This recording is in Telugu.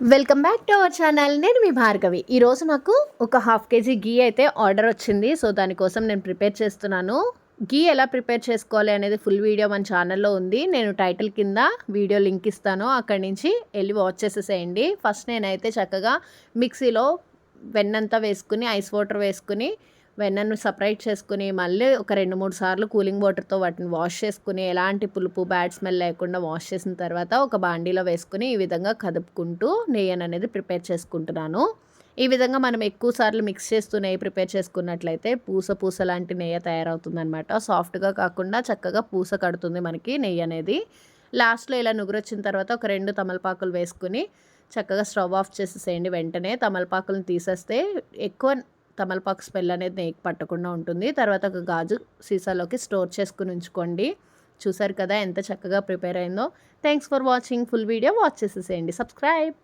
Welcome back to our channel. నేను మీ భార్గవి. ఈరోజు నాకు ఒక హాఫ్ కేజీ గీ అయితే ఆర్డర్ వచ్చింది. సో దానికోసం నేను ప్రిపేర్ చేస్తున్నాను. గీ ఎలా ప్రిపేర్ చేసుకోవాలి అనేది ఫుల్ వీడియో మన ఛానల్లో ఉంది. నేను టైటిల్ కింద వీడియో లింక్ ఇస్తాను, అక్కడి నుంచి వెళ్ళి వాచ్ చేసేసేయండి. ఫస్ట్ నేనైతే చక్కగా మిక్సీలో వెన్నంతా వేసుకుని, ఐస్ వాటర్ వేసుకుని, వెన్నను సపరేట్ చేసుకుని, మళ్ళీ ఒక 2-3 సార్లు కూలింగ్ వాటర్తో వాటిని వాష్ చేసుకుని, ఎలాంటి పులుపు బ్యాడ్ స్మెల్ లేకుండా వాష్ చేసిన తర్వాత ఒక బాండీలో వేసుకుని ఈ విధంగా కదుపుకుంటూ నెయ్యి అనేది ప్రిపేర్ చేసుకుంటున్నాను. ఈ విధంగా మనం ఎక్కువ సార్లు మిక్స్ చేస్తూ నెయ్యి ప్రిపేర్ చేసుకున్నట్లయితే పూస పూస లాంటి నెయ్యి తయారవుతుందనమాట. సాఫ్ట్గా కాకుండా చక్కగా పూస కడుతుంది మనకి నెయ్యి అనేది. లాస్ట్లో ఇలా నుగురొచ్చిన తర్వాత ఒక 2 తమలపాకులు వేసుకుని చక్కగా స్టవ్ ఆఫ్ చేసేసేయండి. వెంటనే తమలపాకులను తీసేస్తే ఎక్కువ తమలపాకు స్మెల్ అనేది నెయ్యికి పట్టకుండా ఉంటుంది. తర్వాత ఒక గాజు సీసాలోకి స్టోర్ చేసుకుని ఉంచుకోండి. చూసారు కదా ఎంత చక్కగా ప్రిపేర్ అయిందో. Thanks for watching. Full video watch చేసేసేయండి. సబ్స్క్రైబ్.